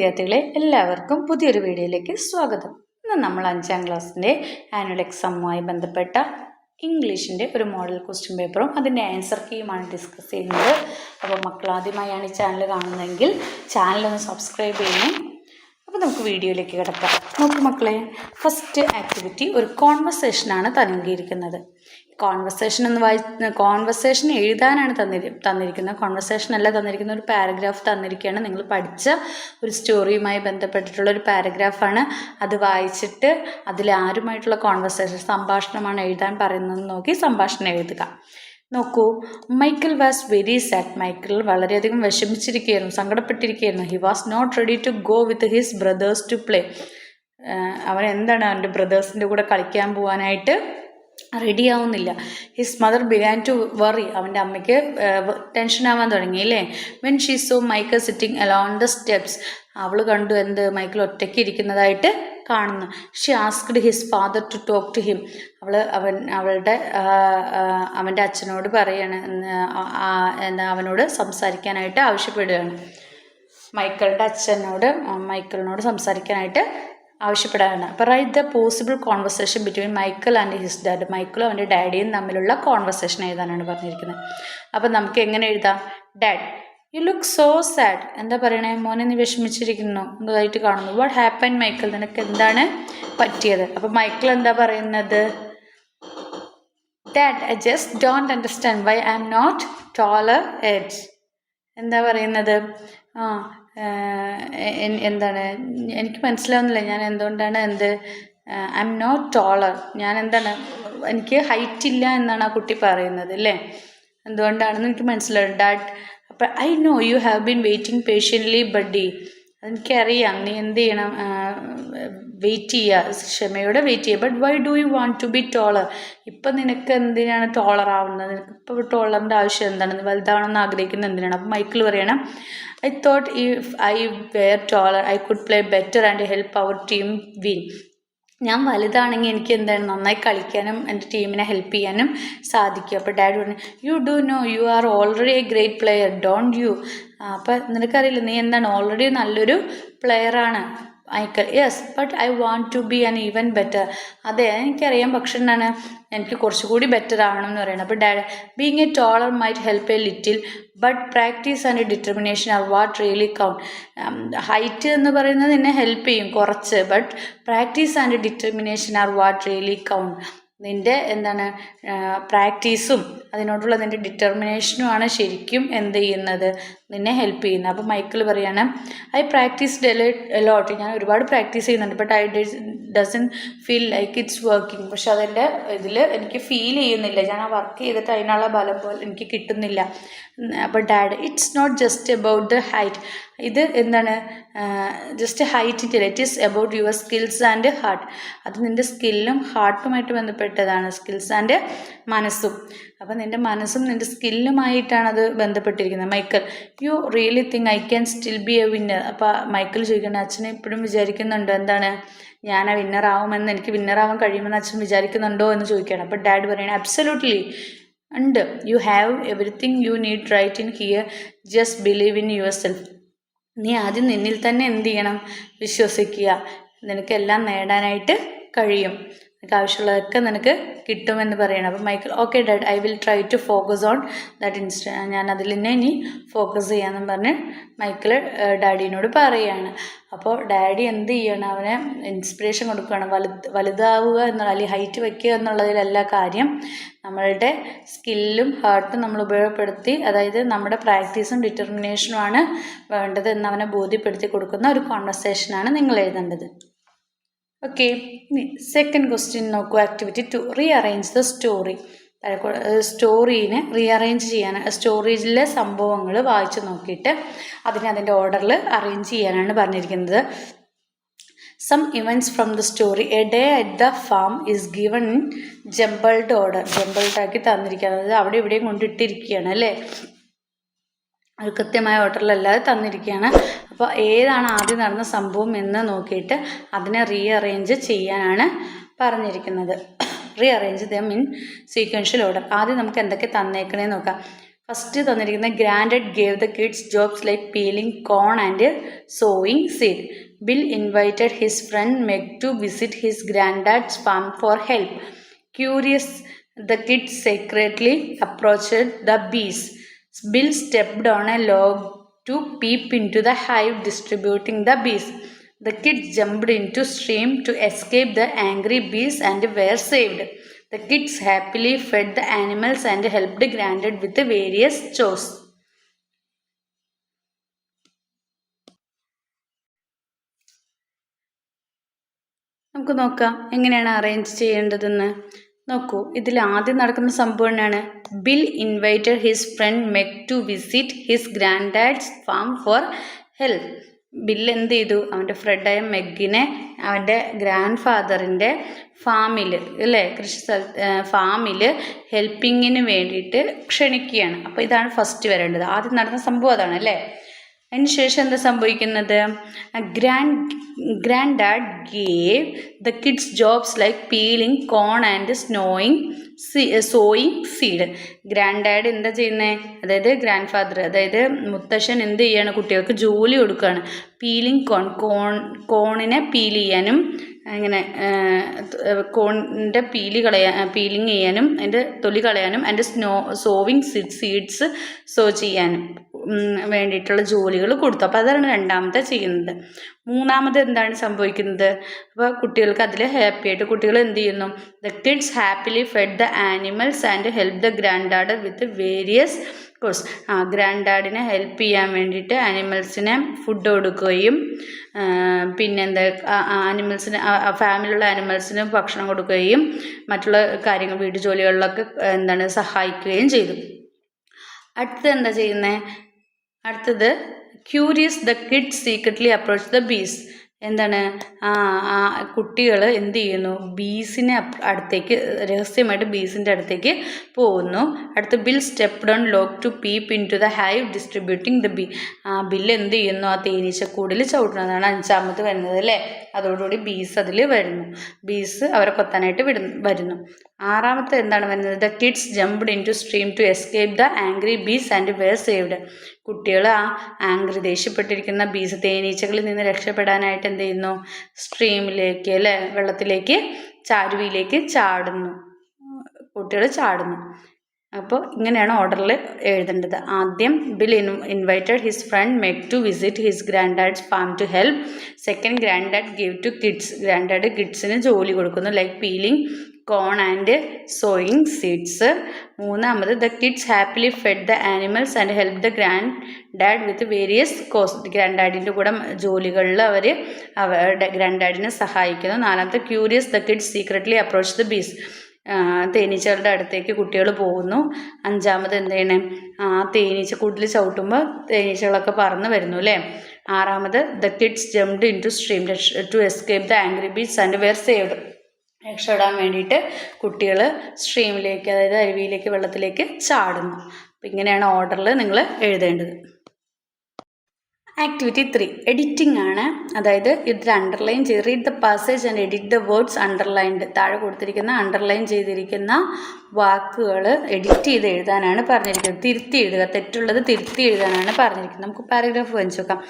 വിദ്യാർത്ഥികളെ, എല്ലാവർക്കും പുതിയൊരു വീഡിയോയിലേക്ക് സ്വാഗതം. ഇന്ന് നമ്മൾ 5ാം ക്ലാസ്സിൻ്റെ ആനുവൽ എക്സാമുമായി ബന്ധപ്പെട്ട ഇംഗ്ലീഷിൻ്റെ ഒരു മോഡൽ ക്വസ്റ്റ്യൻ പേപ്പറും അതിൻ്റെ ആൻസർ കീയുമാണ് ഡിസ്കസ് ചെയ്യുന്നത്. അപ്പോൾ മക്കൾ ആദ്യമായാണ് ഈ ചാനൽ കാണുന്നതെങ്കിൽ ചാനലൊന്ന് സബ്സ്ക്രൈബ് ചെയ്യണം. അപ്പോൾ നമുക്ക് വീഡിയോയിലേക്ക് കിടക്കാം. നോക്കൂ മക്കളെ, ഫസ്റ്റ് ആക്ടിവിറ്റി ഒരു കോൺവെർസേഷനാണ് നൽകിയിരിക്കുന്നത്. കോൺവെർസേഷൻ എഴുതാനാണ് തന്നിരിക്കുന്നത്. കോൺവെർസേഷൻ അല്ല തന്നിരിക്കുന്ന, ഒരു പാരഗ്രാഫ് തന്നിരിക്കുകയാണ്. നിങ്ങൾ പഠിച്ച ഒരു സ്റ്റോറിയുമായി ബന്ധപ്പെട്ടിട്ടുള്ള ഒരു പാരഗ്രാഫാണ്. അത് വായിച്ചിട്ട് അതിൽ ആരുമായിട്ടുള്ള കോൺവെർസേഷൻ, സംഭാഷണമാണ് എഴുതാൻ പറയുന്നത് നോക്കി സംഭാഷണം എഴുതുക. നോക്കൂ, Michael was very sad. Michael വളരെയധികം വിഷമിച്ചിരിക്കുകയായിരുന്നു, സങ്കടപ്പെട്ടിരിക്കുകയായിരുന്നു. He was not ready to go with his brothers to play. അവൻ എന്താണ്, അവൻ്റെ ബ്രദേഴ്സിൻ്റെ കൂടെ കളിക്കാൻ പോകാനായിട്ട് റെഡിയാവുന്നില്ല. His mother began to worry. അവൻ്റെ അമ്മയ്ക്ക് ടെൻഷനാവാൻ തുടങ്ങി അല്ലേ. When she saw Michael sitting alone the steps. അവൾ കണ്ടു എന്ത്, മൈക്കിൾ ഒറ്റയ്ക്ക് ഇരിക്കുന്നതായിട്ട് കാണുന്നു. She asked his father to talk to him. അവൻ്റെ അച്ഛനോട് പറയാണ്, അവനോട് സംസാരിക്കാനായിട്ട് ആവശ്യപ്പെടുകയാണ്. മൈക്കിളിൻ്റെ അച്ഛനോട് മൈക്കിളിനോട് സംസാരിക്കാനായിട്ട് ആവശ്യപ്പെടാനാണ്. അപ്പോൾ write the possible conversation between Michael and his dad. മൈക്കിളും അവൻ്റെ ഡാഡിയും തമ്മിലുള്ള കോൺവെർസേഷൻ എഴുതാനാണ് പറഞ്ഞിരിക്കുന്നത്. അപ്പം നമുക്ക് എങ്ങനെ എഴുതാം? Dad, you look so sad. എന്താ പറയണേ, മോനെ നീ വിഷമിച്ചിരിക്കുന്നു എന്നതായിട്ട് കാണുന്നു. വാട്ട് ഹാപ്പൻ മൈക്കിൾ, നിനക്ക് എന്താണ് പറ്റിയത്? അപ്പം മൈക്കിൾ എന്താ പറയുന്നത്? Dad, I just don't understand why I'm not taller yet. എന്താ പറയുന്നത്? എന്താണ്, എനിക്ക് മനസ്സിലാവുന്നില്ല, ഞാൻ എന്തുകൊണ്ടാണ് ഐ എം നോട്ട് ടോളർ, ഞാൻ എന്താണ്, എനിക്ക് ഹൈറ്റ് ഇല്ല എന്നാണ് ആ കുട്ടി പറയുന്നത് അല്ലേ. എന്തുകൊണ്ടാണെന്ന് എനിക്ക് മനസ്സിലാവും. ഡാഡ്, അപ്പം I know you have been waiting patiently buddy. അതെനിക്കറിയാം, നീ എന്ത് ചെയ്യണം, വെയിറ്റ് ചെയ്യുക, ക്ഷമയോടെ വെയിറ്റ് ചെയ്യുക. But why do you want to be taller? ഇപ്പം നിനക്ക് എന്തിനാണ് ടോളർ ആവുന്നത്? നിനക്ക് ഇപ്പോൾ ടോളറിൻ്റെ ആവശ്യം എന്താണ്? നീ വലുതാവണമെന്ന് ആഗ്രഹിക്കുന്നത് എന്തിനാണ്? അപ്പം മൈക്കിൾ പറയണം, I thought if I were taller I could play better and help our team win. ഞാൻ വലുതാണെങ്കിൽ എനിക്ക് എന്താണ്, നന്നായി കളിക്കാനും എൻ്റെ ടീമിനെ ഹെൽപ്പ് ചെയ്യാനും സാധിക്കും. അപ്പോൾ ഡാഡി പറഞ്ഞു, you do know you are already a great player don't you. അപ്പം നിനക്കറിയില്ല, നീ എന്താണ് ഓൾറെഡി നല്ലൊരു പ്ലെയറാണ്. Michael, yes but I want to be an even better. അതെ എനിക്കറിയാം, പക്ഷെ എന്താണ്, എനിക്ക് കുറച്ചുകൂടി ബെറ്റർ ആവണം എന്ന് പറയുന്നത്. അപ്പോൾ dad, being A ടോളർ might help A little but practice and determination are what really count. Height എന്ന് പറയുന്നത് നിന്നെ ഹെൽപ്പ് ചെയ്യും കുറച്ച്, but practice and determination are what really count. നിൻ്റെ എന്താണ് പ്രാക്ടീസും അതിനോടുള്ള നിൻ്റെ ഡിറ്റർമിനേഷനുമാണ് ശരിക്കും എന്ത് ചെയ്യുന്നത്, നിന്നെ ഹെൽപ്പ് ചെയ്യുന്നത്. അപ്പോൾ മൈക്കിൾ പറയാണ്, ഐ പ്രാക്ടീസ്ഡ് എലോട്ട്. ഞാൻ ഒരുപാട് പ്രാക്ടീസ് ചെയ്യുന്നുണ്ട്, but I dozen feel like it's working. പക്ഷെ അതെൻ്റെ ഇതിൽ എനിക്ക് ഫീൽ ചെയ്യുന്നില്ല, ഞാൻ ആ വർക്ക് ചെയ്തിട്ട് അതിനുള്ള ബലം പോലെ എനിക്ക് കിട്ടുന്നില്ല. അപ്പോൾ dad, it's not just about the height. ഇത് എന്താണ്, ജസ്റ്റ് ഹൈറ്റിൻ്റെ, it is about your skills and heart. അത് നിൻ്റെ സ്കില്ലും ഹാർട്ടുമായിട്ട് ബന്ധപ്പെട്ടതാണ്, സ്കിൽസ് ആൻഡ് മനസ്സും. അപ്പം നിൻ്റെ മനസ്സും നിൻ്റെ സ്കില്ലുമായിട്ടാണ് അത് ബന്ധപ്പെട്ടിരിക്കുന്നത്. Michael, you really think I can still B A winner. അപ്പോൾ മൈക്കിൾ ചോദിക്കണം, അച്ഛനെ ഇപ്പോഴും വിചാരിക്കുന്നുണ്ടോ എന്താണ്, ഞാൻ ആ വിന്നറാവുമെന്ന്, എനിക്ക് വിന്നറാവാൻ കഴിയുമെന്ന് അച്ഛൻ വിചാരിക്കുന്നുണ്ടോ എന്ന് ചോദിക്കുകയാണ്. അപ്പോൾ ഡാഡ് പറയണേ, അബ്സല്യൂട്ട്ലി ഉണ്ട്. You have everything you need right in here, just believe in yourself. നീ ആദ്യം നിന്നിൽ തന്നെ എന്ത് ചെയ്യണം, വിശ്വസിക്കുക. നിനക്കെല്ലാം നേടാനായിട്ട് കഴിയും, നിനക്ക് ആവശ്യമുള്ളതൊക്കെ നിനക്ക് കിട്ടുമെന്ന് പറയണം. അപ്പോൾ Michael, okay dad, I will try to focus on that ഞാൻ അതിൽ തന്നെ ഇനി ഫോക്കസ് ചെയ്യാമെന്ന് പറഞ്ഞ് മൈക്കിൾ ഡാഡിയോട് പറയുകയാണ്. അപ്പോൾ ഡാഡി എന്ത് ചെയ്യണം, അവനെ ഇൻസ്പിറേഷൻ കൊടുക്കുകയാണ്. വലുതാവുക എന്നുള്ള, അല്ലെങ്കിൽ ഹൈറ്റ് വയ്ക്കുക എന്നുള്ളതിലല്ല കാര്യം, നമ്മളുടെ സ്കില്ലും ഹാർട്ടും നമ്മൾ ഉപയോഗപ്പെടുത്തി, അതായത് നമ്മുടെ പ്രാക്ടീസും ഡിറ്റർമിനേഷനുമാണ് വേണ്ടത് എന്ന് അവനെ ബോധ്യപ്പെടുത്തി കൊടുക്കുന്ന ഒരു കോൺവെർസേഷനാണ് നിങ്ങൾ എഴുതേണ്ടത്. ഓക്കെ, ഇനി സെക്കൻഡ് ക്വസ്റ്റ്യൻ നോക്കൂ. Activity 2, rearrange the story. സ്റ്റോറീനെ റീഅറേഞ്ച് ചെയ്യാൻ, സ്റ്റോറിയിലെ സംഭവങ്ങൾ വായിച്ച് നോക്കിയിട്ട് അതിൻ്റെ ഓർഡറിൽ അറേഞ്ച് ചെയ്യാനാണ് പറഞ്ഞിരിക്കുന്നത്. Some events from the story. A day at the farm is given in jumbled order. ജംബിൾഡാക്കി തന്നിരിക്കുകയാണ്, അതായത് അവിടെ ഇവിടെയും കൊണ്ടിട്ടിരിക്കുകയാണ് അല്ലേ, ഒരു കൃത്യമായ ഓർഡറിലല്ലാതെ തന്നിരിക്കുകയാണ്. അപ്പോൾ ഏതാണ് ആദ്യം നടന്ന സംഭവം എന്ന് നോക്കിയിട്ട് അതിനെ റീഅറേഞ്ച് ചെയ്യാനാണ് പറഞ്ഞിരിക്കുന്നത്. Rearrange them in sequential order. ആദ്യം നമുക്ക് എന്തൊക്കെ തന്നേക്കണേ നോക്കാം. ഫസ്റ്റ് തന്നിരിക്കുന്ന grandad gave the kids jobs like peeling corn and sowing seed. Bill invited his friend Meg to visit his grandad's farm for help. Curious the kids secretly approached the bees. Bill stepped on a log to peep into the hive distributing the bees. The kids jumped into stream to escape the angry bees and were saved. The kids happily fed the animals and helped Granddad with the various chores. നമുക്ക് നോക്കാം എങ്ങനെയാണ് arrange ചെയ്യേണ്ടതെന്ന്. നോക്കൂ, ഇതിൽ ആദ്യം നടക്കുന്ന സംഭവം എന്നാണ്? Bill invited his friend Meg to visit his grandad's farm for help. Bill എന്ത് ചെയ്തു? അവൻ്റെ ഫ്രണ്ടായ മെഗിനെ അവൻ്റെ ഗ്രാൻഡ് ഫാദറിൻ്റെ ഫാമിൽ അല്ലേ, ഫാമിൽ ഹെൽപ്പിങ്ങിന് വേണ്ടിയിട്ട് ക്ഷണിക്കുകയാണ്. അപ്പോൾ ഇതാണ് ഫസ്റ്റ് വരേണ്ടത്. ആദ്യം നടന്ന സംഭവം അതാണ് അല്ലേ. അതിനുശേഷം എന്താ സംഭവിക്കുന്നത്? Grandad gave the kids jobs like peeling corn and sowing seed. Grandad എന്താ ചെയ്യുന്നത്? അതായത് ഗ്രാൻഡ് ഫാദർ, അതായത് മുത്തശ്ശൻ എന്ത് ചെയ്യാണ്? കുട്ടികൾക്ക് ജോലി കൊടുക്കുകയാണ്. പീലിംഗ് കോണിനെ പീൽ ചെയ്യാനും ഇങ്ങനെ കോണിൻ്റെ പീലിംഗ് ചെയ്യാനും അതിൻ്റെ തൊലി കളയാനും അതിൻ്റെ സോവിങ് സീഡ്സ് സോ ചെയ്യാനും വേണ്ടിയിട്ടുള്ള ജോലികൾ കൊടുത്തു. അപ്പോൾ അതാണ് രണ്ടാമത്തെ ചെയ്യുന്നത്. മൂന്നാമത് എന്താണ് സംഭവിക്കുന്നത്? അപ്പോൾ കുട്ടികൾക്ക് അതിൽ ഹാപ്പി ആയിട്ട് കുട്ടികൾ എന്ത് ചെയ്യുന്നു? The kids happily fed the animals and help the grandad with various chores. Grand help ചെയ്യാൻ വേണ്ടിയിട്ട് ആനിമൽസിനെ ഫുഡ് കൊടുക്കുകയും പിന്നെന്താ ആനിമൽസിന് ഫാമിലിയുള്ള ആനിമൽസിന് ഭക്ഷണം കൊടുക്കുകയും മറ്റുള്ള കാര്യങ്ങൾ വീട്ടു ജോലികളിലൊക്കെ എന്താണ് സഹായിക്കുകയും ചെയ്തു. അടുത്തത് എന്താ ചെയ്യുന്നത്? അടുത്തത് curious the kids secretly approach the ബീസ്. എന്താണ്? കുട്ടികൾ എന്ത് ചെയ്യുന്നു? ബീസിനെ അടുത്തേക്ക് രഹസ്യമായിട്ട് ബീസിൻ്റെ അടുത്തേക്ക് പോകുന്നു. അടുത്ത് Bill stepped on log to peep into the hive distributing the bee. Bill എന്ത് ചെയ്യുന്നു? ആ തേനീച്ചക്കൂടിൽ ചവിട്ടുന്നതാണ് അഞ്ചാമത് വരുന്നത് അല്ലേ. അതോടുകൂടി ബീസ് അതിൽ വരുന്നു. ബീസ് അവരെ കൊത്താനായിട്ട് വരുന്നു. ആറാമത്തെ എന്താണ് വരുന്നത്? The kids jumped into stream to escape the angry bees and were saved. കുട്ടികൾ ദേഷ്യപ്പെട്ടിരിക്കുന്ന ബീസ് തേനീച്ചകളിൽ നിന്ന് രക്ഷപ്പെടാനായിട്ട് എന്ത് ചെയ്യുന്നു? സ്ട്രീമിലേക്ക് അല്ലേ, വെള്ളത്തിലേക്ക് ചാരുവിയിലേക്ക് ചാടുന്നു. കുട്ടികൾ ചാടുന്നു. അപ്പോൾ ഇങ്ങനെയാണ് ഓർഡറിൽ എഴുതേണ്ടത്. ആദ്യം Bill invited his friend Meg to visit his grandad's farm to help. Second, grandad give to kids. Grandad കിഡ്സിന് ജോലി കൊടുക്കുന്നു like peeling corn and sowing seeds. മൂന്നാമത് the kids happily fed the animals and help the grandad with various chores. ഗ്രാൻഡ് ഡാഡിൻ്റെ കൂടെ ജോലികളിൽ അവർ അവരുടെ ഗ്രാൻഡ് ഡാഡിനെ സഹായിക്കുന്നു. നാലാമത്തെ curious the kids secretly approach the bees. തേനീച്ചകളുടെ അടുത്തേക്ക് കുട്ടികൾ പോകുന്നു. അഞ്ചാമത് എന്ത് ചെയ്യണേ? തേനീച്ചക്കൂട്ടിൽ ചവിട്ടുമ്പോൾ തേനീച്ചകളൊക്കെ പറന്ന് വരുന്നു അല്ലേ. ആറാമത് the kids jumped into stream to escape the angry bees and were saved. രക്ഷപ്പെടാൻ വേണ്ടിയിട്ട് കുട്ടികൾ സ്ട്രീമിലേക്ക്, അതായത് അരുവിയിലേക്ക്, വെള്ളത്തിലേക്ക് ചാടുന്നു. അപ്പം ഇങ്ങനെയാണ് ഓർഡറിൽ നിങ്ങൾ എഴുതേണ്ടത്. ആക്ടിവിറ്റി 3 എഡിറ്റിംഗ് ആണ്. അതായത് ഇത് അണ്ടർലൈൻ ചെയ്ത് read the passage and edit the words underlined. താഴെ കൊടുത്തിരിക്കുന്ന അണ്ടർലൈൻ ചെയ്തിരിക്കുന്ന വാക്കുകൾ എഡിറ്റ് ചെയ്ത് എഴുതാനാണ് പറഞ്ഞിരിക്കുന്നത്. തിരുത്തി എഴുതുക, തെറ്റുള്ളത് തിരുത്തി എഴുതാനാണ് പറഞ്ഞിരിക്കുന്നത്. നമുക്ക് പാരഗ്രാഫ് വായിച്ചു നോക്കാം.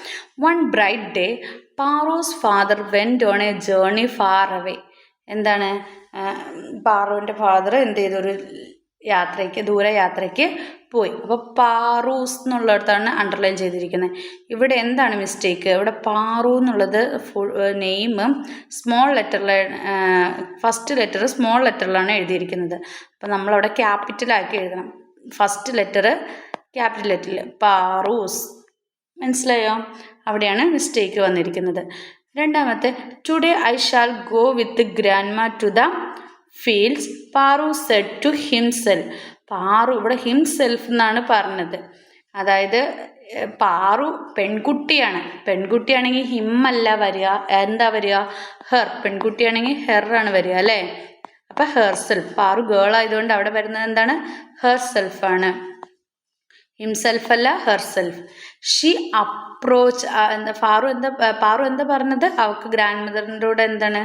One bright day Paru's father went on a journey far away. എന്താണ്? പാറുവിൻ്റെ ഫാദർ എന്ത് ചെയ്തു? ഒരു ദൂരയാത്രയ്ക്ക് പോയി. അപ്പോൾ പാറൂസ് എന്നുള്ളിടത്താണ് അണ്ടർലൈൻ ചെയ്തിരിക്കുന്നത്. ഇവിടെ എന്താണ് മിസ്റ്റേക്ക്? ഇവിടെ പാറു എന്നുള്ളത് നെയിം സ്മോൾ ലെറ്ററിലാണ്, ഫസ്റ്റ് ലെറ്റർ സ്മോൾ ലെറ്ററിലാണ് എഴുതിയിരിക്കുന്നത്. അപ്പോൾ നമ്മളവിടെ ക്യാപിറ്റലാക്കി എഴുതണം. ഫസ്റ്റ് ലെറ്റർ ക്യാപിറ്റൽ ലെറ്ററിൽ പാറൂസ്. മനസ്സിലായോ? അവിടെയാണ് മിസ്റ്റേക്ക് വന്നിരിക്കുന്നത്. രണ്ടാമത്തെ, today I shall go with grandma to the fields Paru said to himself. Paru ഇവിടെ ഹിംസെൽഫ് എന്നാണ് പറഞ്ഞത്. അതായത് പാറു പെൺകുട്ടിയാണ്. പെൺകുട്ടിയാണെങ്കിൽ ഹിമ്മല്ല വരിക, എന്താ വരിക? ഹെർ. പെൺകുട്ടിയാണെങ്കിൽ ഹെർ ആണ് വരിക അല്ലേ. അപ്പം ഹെർ സെൽഫ്. പാറു ഗേൾ ആയതുകൊണ്ട് അവിടെ വരുന്നത് എന്താണ്? ഹെർ സെൽഫാണ്. ഹിംസെൽഫ് അല്ല, her self. She approach. Paru എന്താ പറഞ്ഞത്? അവൾക്ക് ഗ്രാൻഡ് മദറിൻ്റെ കൂടെ എന്താണ്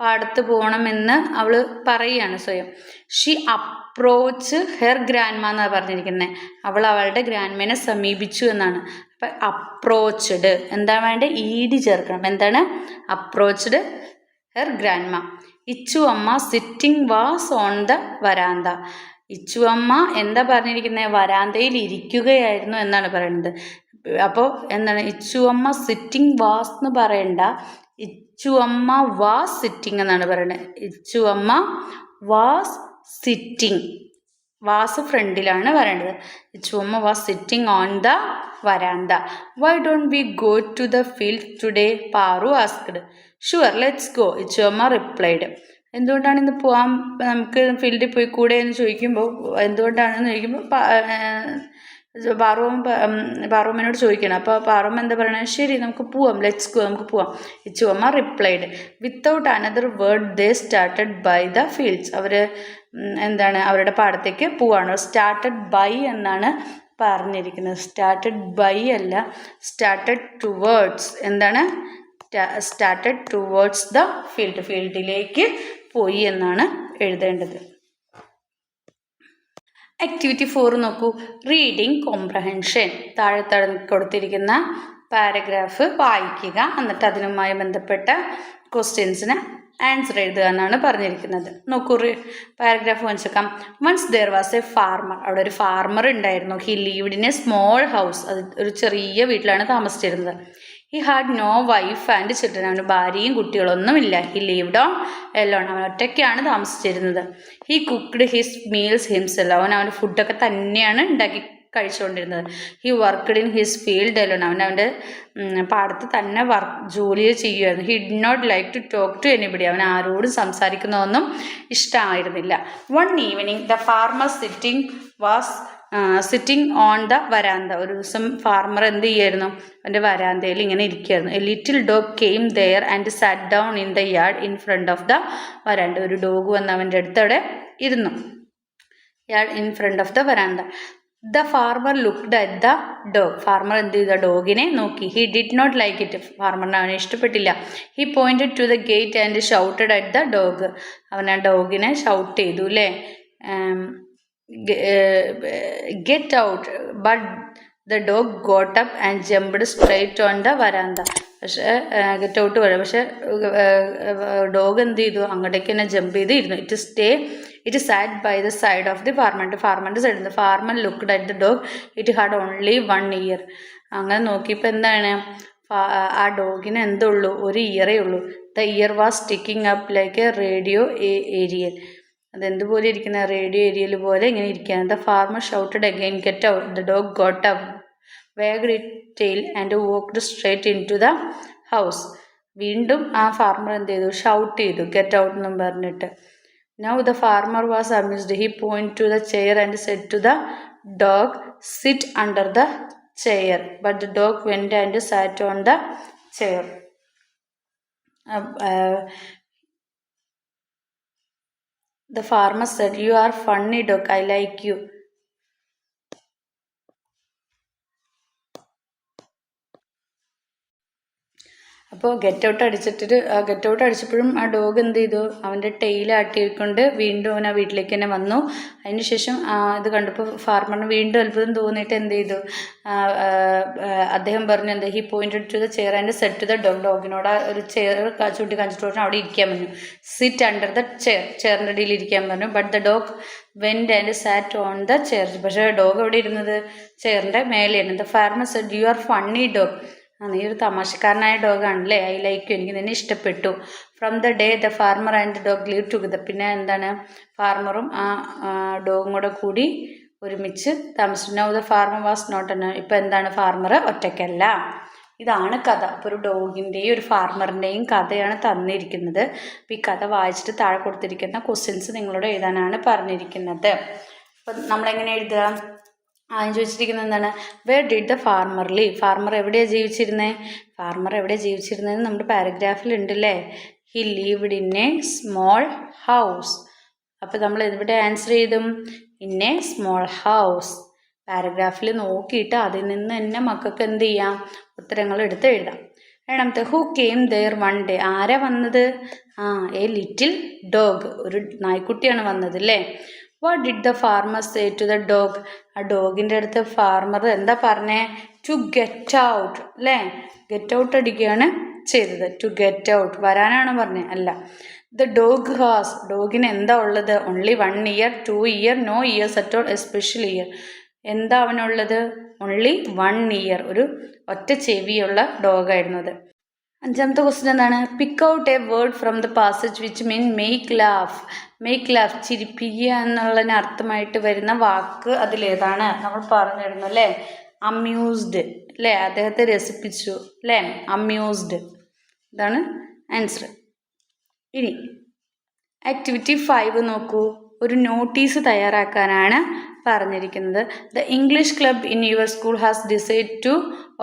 പാടത്ത് പോകണമെന്ന് അവൾ പറയുകയാണ് സ്വയം. ഷീ അപ്രോച്ച് ഹെർ ഗ്രാൻഡ്മ എന്നാണ് പറഞ്ഞിരിക്കുന്നത്. അവൾ അവളുടെ ഗ്രാൻഡ്മേനെ സമീപിച്ചു എന്നാണ്. അപ്പം അപ്രോച്ച്ഡ് എന്താ വേണ്ടത്? ED ചേർക്കണം. എന്താണ്? Approached her grandma. Ichu Amma sitting was on the veranda. Ichu Amma എന്താ പറഞ്ഞിരിക്കുന്നത്? വരാന്തയിൽ ഇരിക്കുകയായിരുന്നു എന്നാണ് പറയുന്നത്. അപ്പോൾ എന്താണ്? ഇച്ചു അമ്മ സിറ്റിംഗ് വാസ് എന്ന് പറയണ്ട, ഇച്ചു അമ്മ വാസ് സിറ്റിംഗ് എന്നാണ് പറയുന്നത്. Ichu Amma was sitting. Was ഫ്രണ്ടിലാണ് പറയേണ്ടത്. Ichu Amma was sitting on the veranda. Why don't we go to the field today? Paru asked. Sure let's go, Ichu Amma replied. എന്തുകൊണ്ടാണ് ഇന്ന് പോകാൻ നമുക്ക് ഫീൽഡിൽ പോയി കൂടെ എന്ന് ചോദിക്കുമ്പോൾ, എന്തുകൊണ്ടാണെന്ന് ചോദിക്കുമ്പോൾ പാറുമ്മനോട് ചോദിക്കണം. അപ്പോൾ പാറുമ്മ എന്താ പറയണത്? ശരി നമുക്ക് പോവാം, ലെറ്റ്സ് ഗോ, നമുക്ക് പോവാം. Ichu Amma replied. Without another word they started by the fields. അവർ എന്താണ്? അവരുടെ പാടത്തേക്ക് പോവാണ്. സ്റ്റാർട്ടഡ് ബൈ എന്നാണ് പറഞ്ഞിരിക്കുന്നത്. സ്റ്റാർട്ടഡ് ബൈ അല്ല, സ്റ്റാർട്ടഡ് ടുവേർഡ്സ്. എന്താണ്? Started towards the field. ഫീൽഡിലേക്ക് പോയി എന്നാണ് എഴുതേണ്ടത്. ആക്ടിവിറ്റി 4 നോക്കൂ. Reading comprehension. താഴെ കൊടുത്തിരിക്കുന്ന പാരഗ്രാഫ് വായിക്കുക, എന്നിട്ട് അതിനുമായി ബന്ധപ്പെട്ട ക്വസ്റ്റ്യൻസിന് ആൻസർ എഴുതുക എന്നാണ് പറഞ്ഞിരിക്കുന്നത്. നോക്കൂ, പാരഗ്രാഫ് വായിച്ചേക്കാം. Once there was a farmer. അവിടെ ഒരു ഫാർമർ ഉണ്ടായിരുന്നു. He lived in a small house. അത് ഒരു ചെറിയ വീട്ടിലാണ് താമസിച്ചിരുന്നത്. He had no wife and children. അവന് ഭാര്യയും കുട്ടികളൊന്നുമില്ല. He lived on alone. അവൻ ഒറ്റയ്ക്കാണ് താമസിച്ചിരുന്നത്. He cooked his meals himself. അവൻ്റെ ഫുഡൊക്കെ തന്നെയാണ് ഉണ്ടാക്കി കഴിച്ചുകൊണ്ടിരുന്നത്. He worked in his field alone. അവൻ്റെ പാടത്ത് തന്നെ ജോലി ചെയ്യുമായിരുന്നു. He did not like to talk to anybody. അവൻ ആരോടും സംസാരിക്കുന്നതൊന്നും ഇഷ്ടമായിരുന്നില്ല. One evening the farmer sitting on the veranda. ഒരു ദിവസം ഫാർമർ എന്ത് ചെയ്യായിരുന്നു? അവൻ്റെ വരാന്തയിൽ ഇങ്ങനെ ഇരിക്കുകയായിരുന്നു. A little dog came there and sat down in the yard in front of the veranda. ഒരു ഡോഗ് വന്ന് അവൻ്റെ അടുത്ത് അവിടെ ഇരുന്നു. Yard in front of the veranda. The farmer looked at the dog. ഫാർമർ എന്ത് ചെയ്തു? ഡോഗിനെ നോക്കി. He did not like it. ഫാർമറിന് അവനെ ഇഷ്ടപ്പെട്ടില്ല. He pointed to the gate and shouted at the dog. അവൻ ആ ഡോഗിനെ ഷൗട്ട് ചെയ്തു, അല്ലേ? Get out. But the dog got up and jumped straight on the veranda. പക്ഷേ ഗെറ്റ് ഔട്ട് പറയാം. പക്ഷേ ഡോഗ് എന്ത് ചെയ്തു? അങ്ങോട്ടേക്ക് തന്നെ ജമ്പ് ചെയ്ത് ഇരുന്നു. It sat by the side of the farmer. ഫാർമറിൻ്റെ സൈഡിൽ നിന്ന്. Farmer looked at the dog. It had only 1 ear. അങ്ങനെ നോക്കിയപ്പോൾ എന്താണ്? ആ ഡോഗിന് എന്തുള്ളൂ? 1 ഇയറേ ഉള്ളൂ. The ear was sticking up like a radio aerial. അതെന്തുപോലെ ഇരിക്കുന്ന? റേഡിയോ ഏരിയൽ പോലെ ഇങ്ങനെ ഇരിക്കുകയാണ്. The farmer shouted again get out. The dog got up, wagged it tail and walked straight into the house. വീണ്ടും ആ farmer എന്ത് ചെയ്തു? Shout ചെയ്തു, ഗെറ്റ് ഔട്ട് എന്നും പറഞ്ഞിട്ട്. Now the farmer was amused. He pointed to the chair and said to the dog, sit under the chair. But the dog went and sat on the chair. The farmer said, you are funny dog, I like you. അപ്പോൾ get out അടിച്ചപ്പോഴും ആ dog എന്ത് ചെയ്തു? അവൻ്റെ tail ആട്ടിക്കൊണ്ട് വീണ്ടും അവൻ ആ വീട്ടിലേക്ക് തന്നെ വന്നു. അതിനുശേഷം ഇത് കണ്ടപ്പോൾ ഫാർമറിന് വീണ്ടും അത്ഭുതം തോന്നിയിട്ട് എന്ത് ചെയ്തു? അദ്ദേഹം പറഞ്ഞു, എന്താ? He pointed to the chair and said to the dog. ഡോഗിനോട് ഒരു ചെയർ ചൂണ്ടി കാണിച്ചിട്ട് പറഞ്ഞു അവിടെ ഇരിക്കാൻ പറഞ്ഞു. Sit under the chair. ചെയറിൻ്റെ അടിയിൽ ഇരിക്കാൻ പറഞ്ഞു. But the dog went and sat on the chair. പക്ഷേ ഡോഗ് എവിടെ ഇരുന്നത്? ചെയറിൻ്റെ മേലെയാണ്. The farmer said, you are funny dog. നീ ഒരു തമാശക്കാരനായ ഡോഗാണല്ലേ, ഐ ലൈക്ക് യു, എനിക്ക് നിന്നെ ഇഷ്ടപ്പെട്ടു. From the day the farmer and dog leave together. പിന്നെ എന്താണ്? ഫാർമറും ആ ഡോഗും കൂടെ കൂടി ഒരുമിച്ച് താമസിച്ചു. Now the farmer was not a. ഇപ്പം എന്താണ്? ഫാർമർ ഒറ്റയ്ക്കല്ല. ഇതാണ് കഥ. അപ്പോൾ ഒരു ഡോഗിൻ്റെയും ഒരു ഫാർമറിൻ്റെയും കഥയാണ് തന്നിരിക്കുന്നത്. അപ്പോൾ ഈ കഥ വായിച്ചിട്ട് താഴെ കൊടുത്തിരിക്കുന്ന ക്വസ്റ്റ്യൻസ് നിങ്ങളോട് എഴുതാനാണ് പറഞ്ഞിരിക്കുന്നത്. അപ്പം നമ്മളെങ്ങനെ എഴുതുക? ആദ്യം ചോദിച്ചിരിക്കുന്നത് എന്താണ്? Where did the farmer live? Farmer എവിടെയാണ് ജീവിച്ചിരുന്നത്? നമ്മുടെ പാരഗ്രാഫിൽ ഉണ്ടല്ലേ. He lived in a small house. അപ്പോൾ നമ്മൾ എവിടെ ആൻസർ ചെയ്തും? In a small house. പാരഗ്രാഫിൽ നോക്കിയിട്ട് അതിൽ നിന്ന് തന്നെ മക്കൾക്ക് എന്ത് ചെയ്യാം? ഉത്തരങ്ങൾ എടുത്ത് എഴുതാം. രണ്ടാമത്തെ, who came there one day. ആരാ വന്നത്? A little dog. ഒരു നായ്ക്കുട്ടിയാണ് വന്നത്, അല്ലേ? What did the farmer say to the dog? ആ ഡോഗിൻ്റെ അടുത്ത് ഫാർമർ എന്താ പറഞ്ഞേ? ടു ഗെറ്റ് ഔട്ട്, അല്ലേ? ഗെറ്റ് ഔട്ട് അടിക്കുകയാണ് ചെയ്തത്. ടു ഗെറ്റ് ഔട്ട്, വരാനാണോ പറഞ്ഞത്? അല്ല. ദ ഡോഗ് ഹാസ്, ഡോഗിന് എന്താ ഉള്ളത്? Only 1 ear, 2 ear, no ears at all, a special ear. എന്താ അവനുള്ളത്? ഓൺലി 1 ഇയർ, ഒരു ഒറ്റ ചെവിയുള്ള ഡോഗായിരുന്നു അത്. അഞ്ചാമത്തെ ക്വസ്റ്റ്യൻ എന്താണ്? Pick out a word from the passage which mean make laugh. Make laugh, ചിരിപ്പിക്കുക എന്നുള്ളതിന് അർത്ഥമായിട്ട് വരുന്ന വാക്ക് അതിലേതാണ്? നമ്മൾ പറഞ്ഞിരുന്നു അല്ലേ? അമ്യൂസ്ഡ്, അല്ലേ? അദ്ദേഹത്തെ രസിപ്പിച്ചു, അല്ലേ? അമ്യൂസ്ഡ്, ഇതാണ് ആൻസർ. ഇനി ആക്ടിവിറ്റി 5 നോക്കൂ. ഒരു നോട്ടീസ് തയ്യാറാക്കാനാണ് പറഞ്ഞിരിക്കുന്നത്. The English club in your school has decide to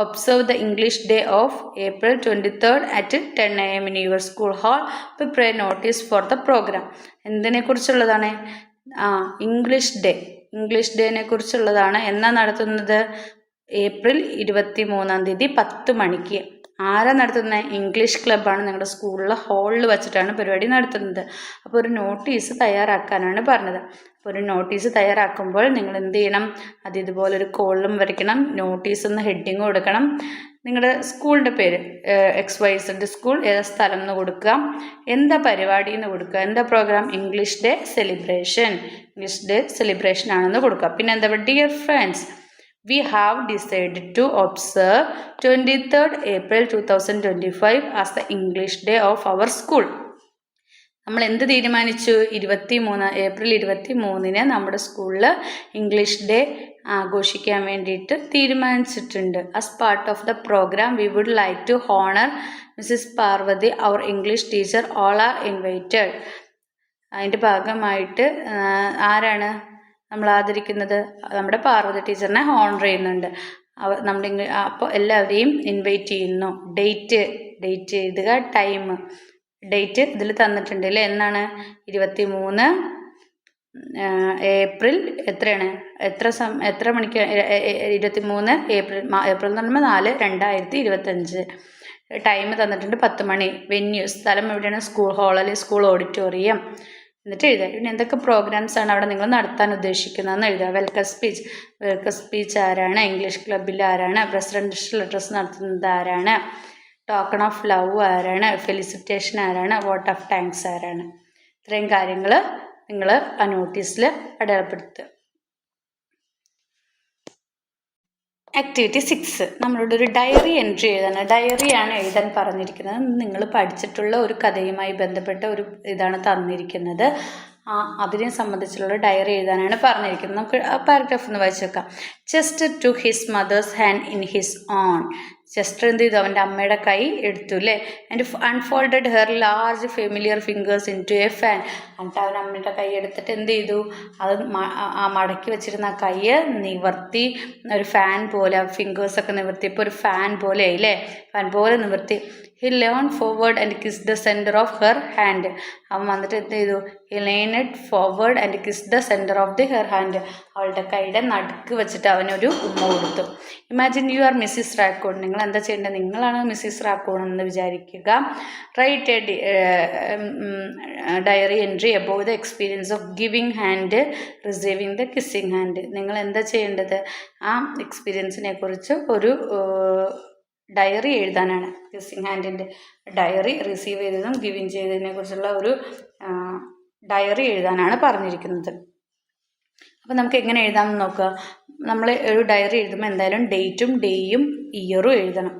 observe the English day of April 23rd at 10 AM in your school hall. Prepare notice for the program. എന്തിനെ കുറിച്ചുള്ളതാണ്? English day. ഇംഗ്ലീഷ് ഡേനെ കുറിച്ചുള്ളതാണ്. എന്നാ നടത്തുന്നത്? April 23 10 മണിക്ക്. ആരാ നടത്തുന്നത്? English ക്ലബ്ബാണ്. നിങ്ങളുടെ സ്കൂളിലെ ഹാളിൽ വെച്ചിട്ടാണ് പരിപാടി നടത്തുന്നത്. അപ്പോൾ ഒരു നോട്ടീസ് തയ്യാറാക്കാനാണ് പറഞ്ഞത്. അപ്പോൾ ഒരു നോട്ടീസ് തയ്യാറാക്കുമ്പോൾ നിങ്ങൾ എന്ത് ചെയ്യണം? അത് ഇതുപോലൊരു കോളം വരയ്ക്കണം. നോട്ടീസ് എന്ന് ഹെഡിങ് കൊടുക്കണം. നിങ്ങളുടെ സ്കൂളിൻ്റെ പേര് XYZ സ്കൂൾ, ഏതാ സ്ഥലം എന്ന് കൊടുക്കുക. എന്താ പരിപാടി എന്ന് കൊടുക്കുക. എന്താ program? English day celebration. English day celebration ആണെന്ന് കൊടുക്കുക. പിന്നെ എന്താ? Dear friends, we have decided to observe 23rd April 2025 as the English Day of our school. നമ്മൾ എന്ത് തീരുമാനിച്ചു? ഏപ്രിൽ 23 നമ്മുടെ സ്കൂളിൽ ഇംഗ്ലീഷ് ഡേ ആഘോഷിക്കാൻ വേണ്ടിയിട്ട് തീരുമാനിച്ചിട്ടുണ്ട്. As part of the program we would like to honour Mrs Parvathi, our English teacher. All are invited. അതിൻ്റെ ഭാഗമായിട്ട് ആരാണ് നമ്മൾ ആദരിക്കുന്നത്? നമ്മുടെ പാർവതി ടീച്ചറിനെ ഹോണർ ചെയ്യുന്നുണ്ട്. നമ്മുടെ അപ്പോൾ എല്ലാവരെയും ഇൻവൈറ്റ് ചെയ്യുന്നു. ഡേറ്റ് എഴുതുക. ടൈം, ഡേറ്റ് ഇതിൽ തന്നിട്ടുണ്ട് അല്ലേ? എന്നാണ്? 23 ഏപ്രിൽ. എത്രയാണ്? എത്ര മണിക്ക്? 23 ഏപ്രിൽ എന്ന് പറയുമ്പോൾ 4 2025. ടൈം തന്നിട്ടുണ്ട് 10 മണി. വെന്യൂ, സ്ഥലം എവിടെയാണ്? സ്കൂൾ ഹാൾ അല്ലെങ്കിൽ സ്കൂൾ ഓഡിറ്റോറിയം. എന്നിട്ട് എഴുതുക. പിന്നെ എന്തൊക്കെ പ്രോഗ്രാംസാണ് അവിടെ നിങ്ങൾ നടത്താൻ ഉദ്ദേശിക്കുന്നതെന്ന് എഴുതുക. വെൽക്കം സ്പീച്ച് ആരാണ്? ഇംഗ്ലീഷ് ക്ലബ്ബിൽ ആരാണ്? പ്രസിഡൻഷ്യൽ അഡ്രസ്സ് നടത്തുന്നത് ആരാണ്? ടോക്കൺ ഓഫ് ലവ് ആരാണ്? ഫെലിസിറ്റേഷൻ ആരാണ്? വോട്ട് ഓഫ് താങ്ക്സ് ആരാണ്? ഇത്രയും കാര്യങ്ങൾ നിങ്ങൾ ആ നോട്ടീസിൽ അടയാളപ്പെടുത്തുക. ആക്ടിവിറ്റി 6, നമ്മളോട് ഒരു ഡയറി എൻട്രി എഴുതാനാണ്. ഡയറിയാണ് എഴുതാൻ പറഞ്ഞിരിക്കുന്നത്. നിങ്ങൾ പഠിച്ചിട്ടുള്ള ഒരു കഥയുമായി ബന്ധപ്പെട്ട ഒരു ഇതാണ് തന്നിരിക്കുന്നത്. അതിനെ സംബന്ധിച്ചുള്ള ഡയറി എഴുതാനാണ് പറഞ്ഞിരിക്കുന്നത്. നമുക്ക് ആ പാരഗ്രാഫ് ഒന്ന് വായിച്ചു വെക്കാം. Chester to his mother's hand in his own. Chester എന്ത് ചെയ്തു? അവൻ്റെ അമ്മയുടെ കൈ എടുത്തു അല്ലേ? And unfolded her large familiar fingers into a fan. എന്നിട്ട് അവൻ അമ്മയുടെ കൈ എടുത്തിട്ട് എന്ത് ചെയ്തു? അത് മടക്കി വെച്ചിരുന്ന കൈ നിവർത്തി, ഒരു ഫാൻ പോലെ ഫിംഗേഴ്സൊക്കെ നിവർത്തിയപ്പോൾ ഒരു ഫാൻ പോലെ അല്ലേ? ഫാൻ പോലെ നിവർത്തി. He lean forward and kiss the centre of her hand. അവൻ വന്നിട്ട് എന്ത് ചെയ്തു? He lean forward and kiss the centre of the her hand. അവളുടെ കൈയുടെ നടുക്ക് വെച്ചിട്ട് അവനൊരു ഉമ്മ കൊടുത്തു. Imagine you are Mrs Raccoon. നിങ്ങൾ എന്താ ചെയ്യേണ്ടത്? നിങ്ങളാണ് മിസ്സിസ് റാക്കൂൺ എന്ന് വിചാരിക്കുക. Write a diary entry about the experience of giving hand, receiving the kissing hand. നിങ്ങൾ എന്താ ചെയ്യേണ്ടത്? ആ എക്സ്പീരിയൻസിനെ കുറിച്ച് ഒരു ഡയറി എഴുതാനാണ്. കിസ്സിങ് ഹാൻഡിൻ്റെ ഡയറി, റിസീവ് ചെയ്തതും ഗിവിങ് ചെയ്തതിനെ കുറിച്ചുള്ള ഒരു ഡയറി എഴുതാനാണ് പറഞ്ഞിരിക്കുന്നത്. അപ്പോൾ നമുക്ക് എങ്ങനെ എഴുതാമെന്ന് നോക്കുക. നമ്മൾ ഒരു ഡയറി എഴുതുമ്പോൾ എന്തായാലും ഡേറ്റും ഡേയും ഇയറും എഴുതണം.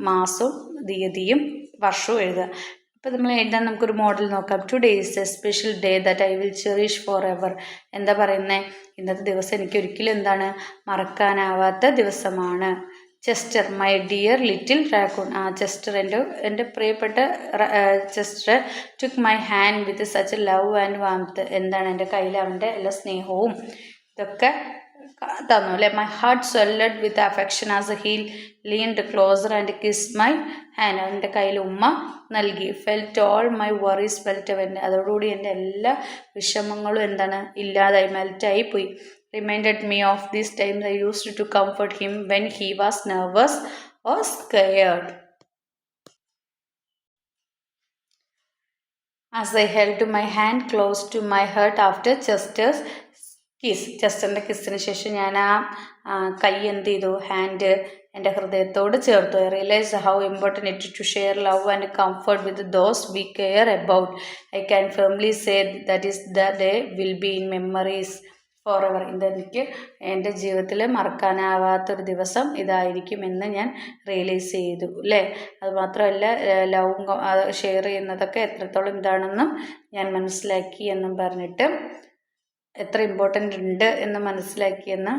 മാസവും തീയതിയും വർഷവും എഴുതുക. അപ്പോൾ നമ്മൾ എഴുതാൻ നമുക്കൊരു മോഡൽ നോക്കാം. Today is a special day that I will cherish forever. എന്താ പറയുന്നത്? ഇന്നത്തെ ദിവസം എനിക്ക് ഒരിക്കലും എന്താണ് മറക്കാനാവാത്ത ദിവസമാണ്. Chester, my dear little raccoon. Chester, എൻ്റെ പ്രിയപ്പെട്ട Chester took my hand with such love and warmth. എന്താണ്? എൻ്റെ കയ്യിൽ അവൻ്റെ എല്ലാ സ്നേഹവും ഇതൊക്കെ തന്നു അല്ലേ? My heart swelled with affection as he leaned closer and kiss my hand. അവൻ്റെ കയ്യിൽ ഉമ്മ നൽകി. Felt all my worries felt അവൻ്റെ. അതോടുകൂടി എൻ്റെ എല്ലാ വിഷമങ്ങളും എന്താണ്? ഇല്ലാതായി, മെൽറ്റായി പോയി. Reminded me of these times I used to comfort him when he was nervous or scared. As I held my hand close to my heart after Chester's kiss, ജസ്റ്ററിൻ്റെ കിസ്സിന് ശേഷം ഞാൻ ആ കൈ എന്ത് ചെയ്തു, ഹാൻഡ് എൻ്റെ ഹൃദയത്തോട് ചേർത്തു. I realise how important it to share love and comfort with those we care about. I can firmly say that is the day will be in memories forever. ഇതെനിക്ക് എൻ്റെ ജീവിതത്തിൽ മറക്കാനാവാത്തൊരു ദിവസം ഇതായിരിക്കുമെന്ന് ഞാൻ റിയലൈസ് ചെയ്തു അല്ലേ. അതുമാത്രമല്ല, ലവും ഷെയർ ചെയ്യുന്നതൊക്കെ എത്രത്തോളം ഇതാണെന്നും ഞാൻ മനസ്സിലാക്കി എന്നും പറഞ്ഞിട്ട്, എത്ര ഇമ്പോർട്ടൻ്റ് ഉണ്ട് എന്ന് മനസ്സിലാക്കിയെന്ന്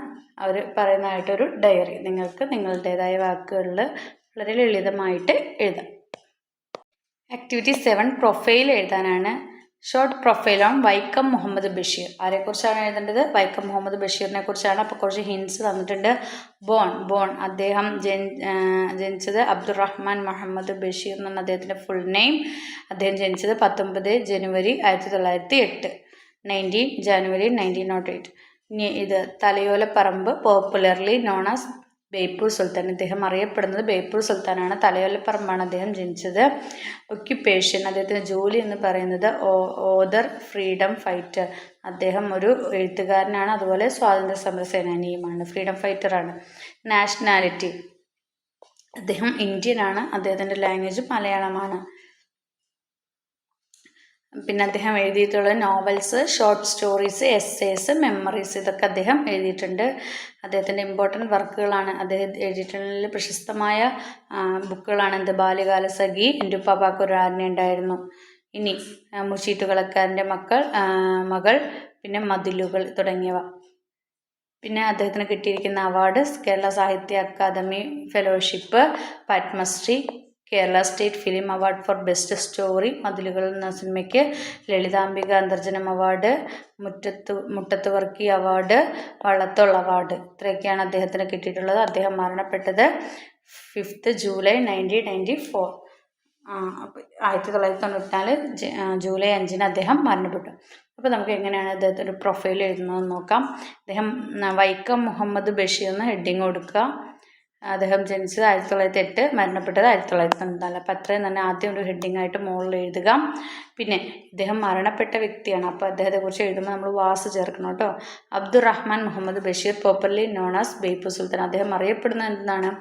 അവർ പറയുന്നതായിട്ടൊരു ഡയറി നിങ്ങൾക്ക് നിങ്ങളുടേതായ വാക്കുകളിൽ വളരെ ലളിതമായിട്ട് എഴുതാം. ആക്ടിവിറ്റി 7 പ്രൊഫൈൽ എഴുതാനാണ്. Short profile on Vaikom Muhammad Basheer. ആരെക്കുറിച്ചാണ് എഴുതേണ്ടത്? വൈക്കം മുഹമ്മദ് ബഷീറിനെ കുറിച്ചാണ്. അപ്പോൾ കുറച്ച് ഹിൻസ് തന്നിട്ടുണ്ട്. ബോൺ അദ്ദേഹം ജനിച്ചത് അബ്ദുറഹ്മാൻ മുഹമ്മദ് ബഷീർ എന്നാണ് അദ്ദേഹത്തിൻ്റെ ഫുൾ നെയിം. അദ്ദേഹം ജനിച്ചത് 19 ജനുവരി 1908, 19 ജനുവരി 1908. ഇനി ഇത് Thalayolaparambu, popularly known as Beypore Sultan. ഇദ്ദേഹം അറിയപ്പെടുന്നത് ബേപ്പൂർ സുൽത്താനാണ്. തലയോലപ്പറമ്പാണ് അദ്ദേഹം ജനിച്ചത്. ഒക്യുപ്പേഷൻ, അദ്ദേഹത്തിൻ്റെ ജോലി എന്ന് പറയുന്നത് ഓതർ, ഫ്രീഡം ഫൈറ്റർ. അദ്ദേഹം ഒരു എഴുത്തുകാരനാണ്, അതുപോലെ സ്വാതന്ത്ര്യ സമര സേനാനിയുമാണ്, ഫ്രീഡം ഫൈറ്ററാണ്. നാഷണാലിറ്റി, അദ്ദേഹം ഇന്ത്യനാണ്, അദ്ദേഹത്തിൻ്റെ ലാംഗ്വേജ് മലയാളമാണ്. പിന്നെ അദ്ദേഹം എഴുതിയിട്ടുള്ള novels, short stories, essays, memories, ഇതൊക്കെ അദ്ദേഹം എഴുതിയിട്ടുണ്ട്. അദ്ദേഹത്തിൻ്റെ ഇമ്പോർട്ടൻറ്റ് വർക്കുകളാണ് അദ്ദേഹം എഴുതിയിട്ടുള്ള പ്രശസ്തമായ ബുക്കുകളാണ് എന്ത്, ബാല്യകാലസഖി, എൻ്റെ ഉപ്പാപ്പാക്കൊരു ആന ഉണ്ടായിരുന്നു, ഇനി മുച്ചീട്ടുകളക്കാരൻ്റെ മകൾ, പിന്നെ മതിലുകൾ തുടങ്ങിയവ. പിന്നെ അദ്ദേഹത്തിന് കിട്ടിയിരിക്കുന്ന award Kerala Sahitya Akademi fellowship, Padmashri, Kerala state film award for best story, Mathilukal എന്ന സിനിമയ്ക്ക് Lalithambika Antharjanam award, Muttathu Varkey award, Vallathol award, ഇത്രയൊക്കെയാണ് അദ്ദേഹത്തിന് കിട്ടിയിട്ടുള്ളത്. അദ്ദേഹം മരണപ്പെട്ടത് 5 ജൂലൈ 1994. 1994 ജൂലൈ 5 അദ്ദേഹം മരണപ്പെട്ടു. അപ്പോൾ നമുക്ക് എങ്ങനെയാണ് അദ്ദേഹത്തിൻ്റെ ഒരു പ്രൊഫൈൽ എഴുതുന്നതെന്ന് നോക്കാം. അദ്ദേഹം വൈക്കം മുഹമ്മദ് ബഷീർ എന്ന് ഹെഡിങ് കൊടുക്കുക. അദ്ദേഹം ജനിച്ചത് 1908, മരണപ്പെട്ടത് 1994. അപ്പോൾ അത്രയും തന്നെ ആദ്യം ഒരു ഹെഡിങ് ആയിട്ട് മുകളിൽ എഴുതുക. പിന്നെ ഇദ്ദേഹം മരണപ്പെട്ട വ്യക്തിയാണ്, അപ്പോൾ അദ്ദേഹത്തെക്കുറിച്ച് എഴുതുമ്പോൾ നമ്മൾ വാസ് ചേർക്കണം കേട്ടോ. Abdurahman Muhammad Basheer, popularly known as Beypore Sultan. അദ്ദേഹം അറിയപ്പെടുന്നത് എന്താണ്?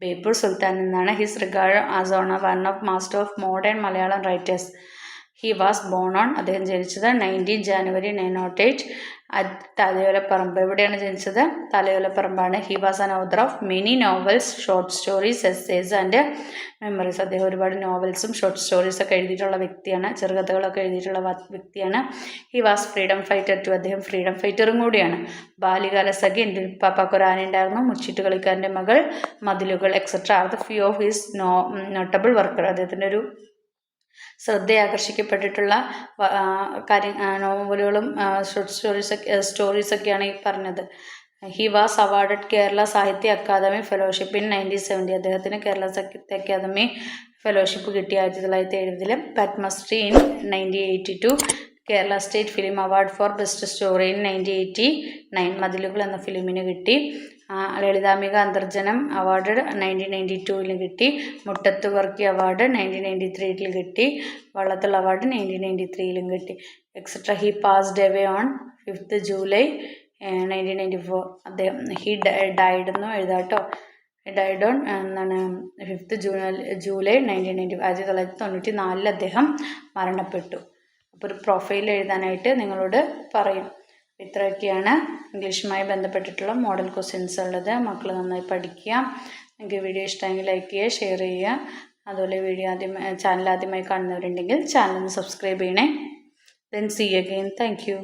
ബേപ്പൂർ സുൽത്താൻ എന്നാണ്. His regard as one of master of modern Malayalam writers. He was born on, അദ്ദേഹം ജനിച്ചത് 19 ജനുവരി 1908 തലയോലപ്പറമ്പ്. എവിടെയാണ് ജനിച്ചത്? തലയോലപ്പറമ്പാണ്. He was an author of many novels, short stories, essays and memories. അദ്ദേഹം ഒരുപാട് നോവൽസും ഷോർട്ട് സ്റ്റോറീസൊക്കെ എഴുതിയിട്ടുള്ള വ്യക്തിയാണ്, ചെറുകഥകളൊക്കെ എഴുതിയിട്ടുള്ള വ്യക്തിയാണ്. He was freedom fighter too, അദ്ദേഹം ഫ്രീഡം ഫൈറ്ററും കൂടിയാണ്. ബാല്യകാലസഖി, എൻ്റെ ഉപ്പാപ്പാക്കൊരു ആന ഉണ്ടായിരുന്നു, മുച്ചിട്ട് കളിക്കാരൻ്റെ മകൾ, മതിലുകൾ, etcetera are the few of his notable worker. അദ്ദേഹത്തിൻ്റെ ഒരു ശ്രദ്ധയാകർഷിക്കപ്പെട്ടിട്ടുള്ള നോവലുകളും ഷോർട്ട് സ്റ്റോറീസൊക്കെയാണ് ഈ പറഞ്ഞത്. He was awarded Kerala Sahitya Akademi fellowship in 1970. അദ്ദേഹത്തിന് കേരള സാഹിത്യ അക്കാദമി ഫെലോഷിപ്പ് കിട്ടി 1970. Padmashri in 1982. Kerala state film award for best story in 1989. Mathilukal എന്ന ഫിലിമിന് കിട്ടി. ലളിതാംബിക അന്തർജനം അവാർഡ് 1992 കിട്ടി. മുട്ടത്ത് വർക്കി അവാർഡ് 1993 കിട്ടി. വള്ളത്തോൾ അവാർഡ് 1993 കിട്ടി. Etcetera. He passed away on 5 July 1994. അദ്ദേഹം ഹി ഡൈഡ് എന്നും എഴുതാട്ടോ. ഡൈഡ് ഓൺ എന്താണ് 5 ജൂലൈ 1994 അദ്ദേഹം മരണപ്പെട്ടു. അപ്പോൾ ഒരു പ്രൊഫൈൽ എഴുതാനായിട്ട് നിങ്ങളോട് പറയും. ഇത്രയൊക്കെയാണ് ഇംഗ്ലീഷുമായി ബന്ധപ്പെട്ടിട്ടുള്ള മോഡൽ ക്വസ്റ്റ്യൻസ് ഉള്ളത്. മക്കൾ നന്നായി പഠിക്കുക. നിങ്ങൾക്ക് വീഡിയോ ഇഷ്ടമെങ്കിൽ ലൈക്ക് ചെയ്യുക, ഷെയർ ചെയ്യുക. അതുപോലെ ചാനൽ ആദ്യമായി കാണുന്നവരുണ്ടെങ്കിൽ ചാനൽ ഒന്ന് സബ്സ്ക്രൈബ് ചെയ്യണേ. Then see again. Thank U.